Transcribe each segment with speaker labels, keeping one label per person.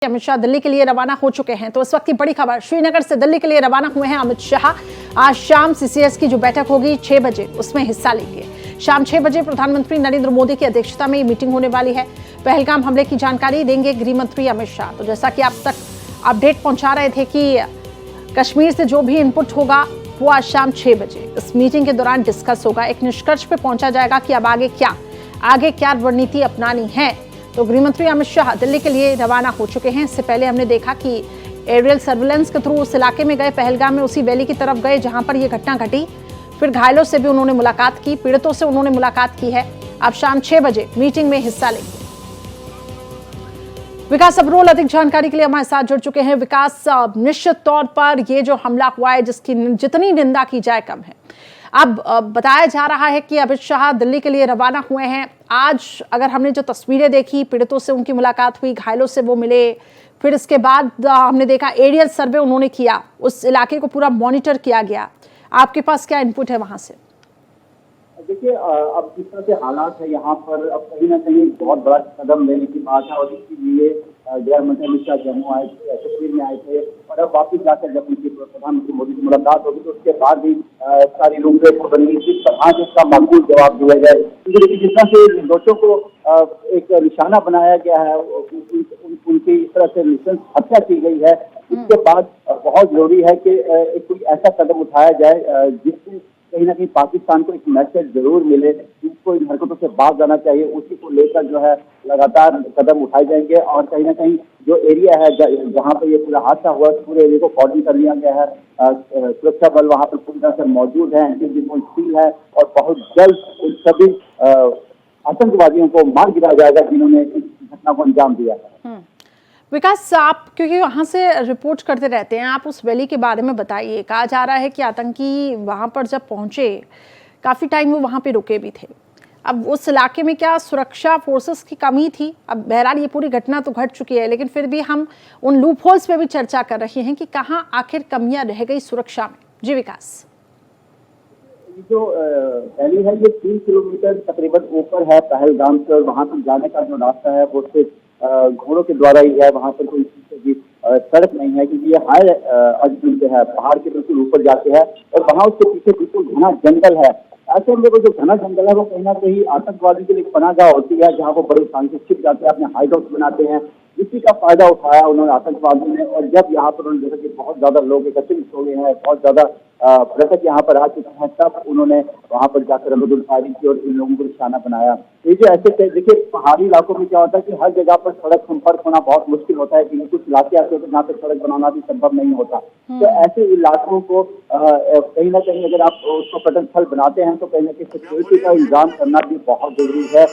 Speaker 1: अमित शाह दिल्ली के लिए रवाना हो चुके हैं। तो इस वक्त की बड़ी खबर, श्रीनगर से दिल्ली के लिए रवाना हुए हैं अमित शाह। आज शाम सीसीएस की जो बैठक होगी 6 बजे, उसमें हिस्सा लेंगे। शाम 6 बजे प्रधानमंत्री नरेंद्र मोदी की अध्यक्षता में ये मीटिंग होने वाली है। पहलगाम हमले की जानकारी देंगे गृह मंत्री अमित शाह। तो जैसा कि आप तक अपडेट पहुंचा रहे थे कि कश्मीर से जो भी इनपुट होगा वो आज शाम 6 बजे इस मीटिंग के दौरान डिस्कस होगा। एक निष्कर्ष पे पहुंचा जाएगा कि अब आगे क्या रणनीति अपनानी है। तो गृहमंत्री अमित शाह दिल्ली के लिए रवाना हो चुके हैं। इससे पहले हमने देखा कि एरियल सर्विलेंस के थ्रू उस इलाके में गए, पहलगाम में उसी वैली की तरफ गए जहां पर यह घटना घटी। फिर घायलों से भी उन्होंने मुलाकात की, पीड़ितों से उन्होंने मुलाकात की है। अब शाम 6 बजे मीटिंग में हिस्सा लेंगे। विकास अबरोल अधिक जानकारी के लिए हमारे साथ जुड़ चुके हैं। विकास, निश्चित तौर पर ये जो हमला हुआ है जिसकी जितनी निंदा की जाए कम है। अब बताया जा रहा है कि अमित शाह दिल्ली के लिए रवाना हुए हैं। आज अगर हमने जो तस्वीरें देखी, पीड़ितों से उनकी मुलाकात हुई, घायलों से वो मिले, फिर इसके बाद हमने देखा एरियल सर्वे उन्होंने किया, उस इलाके को पूरा मॉनिटर किया गया। आपके पास क्या इनपुट है वहां से?
Speaker 2: देखिए, अब जिस तरह से हालात है यहाँ पर, अब कहीं ना कहीं बहुत बड़ा कदम लेने की बात है और इसके लिए गृह मंत्री अमित शाह जम्मू आए थे, कश्मीर में आए थे और अब वापिस जाकर जब उनकी प्रधानमंत्री मोदी से मुलाकात होगी तो उसके बाद भी सारी रूपरेखा बनेगी किस तरह से इसका माकूल जवाब दिया जाए। क्योंकि देखिए, जिस तरह से दोषियों को एक निशाना बनाया गया है, उनकी इस तरह से नृशंस हत्या की गई है, इसके बाद बहुत जरूरी है कि एक कोई ऐसा कदम उठाया जाए जिससे कहीं ना कहीं पाकिस्तान को एक मैसेज जरूर मिले, जिसको इन हरकतों से बाज जाना चाहिए। उसी को लेकर जो है लगातार कदम उठाए जाएंगे और कहीं ना कहीं जो एरिया है जहाँ पर ये पूरा हादसा हुआ, पूरे एरिया को कॉर्डन कर लिया गया है। सुरक्षा बल वहाँ पर पूरी तरह से मौजूद है, एंटी है और बहुत जल्द उन सभी आतंकवादियों को मार गिराया जाएगा जिन्होंने इस घटना को अंजाम दिया है।
Speaker 1: विकास, आप क्योंकि वहां से रिपोर्ट करते रहते हैं, आप उस वैली के बारे में बताइए। कहा जा रहा है कि आतंकी वहां पर जब पहुंचे काफी टाइम वो वहां पे रुके भी थे। अब उस इलाके में क्या सुरक्षा फोर्सेस की कमी थी? अब बहरहाल ये पूरी घटना तो घट चुकी है, लेकिन फिर भी हम उन लूप होल्स पे भी चर्चा कर रहे हैं कि कहाँ आखिर कमियां रह गई सुरक्षा में। जी विकास,
Speaker 2: जो वैली है ये 3 किलोमीटर तकरीबन ऊपर है पहलगाम से और वहाँ तक जाने का जो रास्ता है वो सिर्फ घोड़ों के द्वारा ही है। वहाँ पर कोई भी सड़क नहीं है क्योंकि ये हाई अल्टीट्यूड पे है, पहाड़ के बिल्कुल ऊपर जाके है और वहाँ उसके पीछे बिल्कुल घना जंगल है। ऐसे में वो जो घना जंगल है वो कहीं ना कहीं आतंकवादी के लिए पनाहगाह होती है, जहाँ वो बड़े शान से छिप जाते हैं, अपने हाइड आउट बनाते हैं। इसी का फायदा उठाया उन्होंने आतंकवादियों ने और जब यहाँ पर उन्होंने देखा कि बहुत ज्यादा लोग एकत्रित हो गए हैं, बहुत ज्यादा पर्यटक यहाँ पर आ चुके हैं, तब उन्होंने वहाँ पर जाकर अमदुल फायरिंग की और इन लोगों को निशाना बनाया। ये जो ऐसे देखिए, पहाड़ी इलाकों में क्या होता है कि हर जगह पर सड़क संपर्क होना बहुत मुश्किल होता है क्योंकि कुछ इलाके ऐसे होते हैं जहाँ पर सड़क बनाना भी संभव नहीं होता। तो ऐसे इलाकों को कहीं ना कहीं अगर आप उसको पर्यटन स्थल बनाते हैं तो कहीं ना कहीं सिक्योरिटी का इंतजाम करना भी बहुत जरूरी है।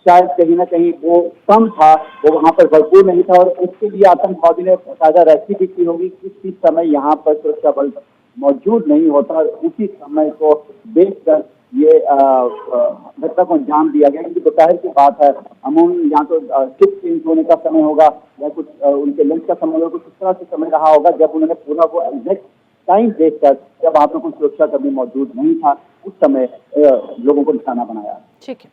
Speaker 2: शायद कहीं ना कहीं वो कम था, वो वहाँ पर भरपूर नहीं था और उसके लिए आतंकवादी ने फायदा रैसी भी की होगी। किसी समय यहाँ पर सुरक्षा बल मौजूद नहीं होता और उसी समय को देखकर ये घटना को अंजाम दिया गया। क्योंकि दोपहर की बात है, अमूमन यहाँ तो शिफ्ट चेंज होने का समय होगा या कुछ उनके लंच का समय होगा, कुछ इस तरह से समय रहा होगा जब उन्होंने पूरा वो एग्जैक्ट टाइम देखकर, जब वहाँ पर कोई सुरक्षा कर्मी मौजूद नहीं था, उस समय लोगों को निशाना बनाया।
Speaker 1: ठीक है।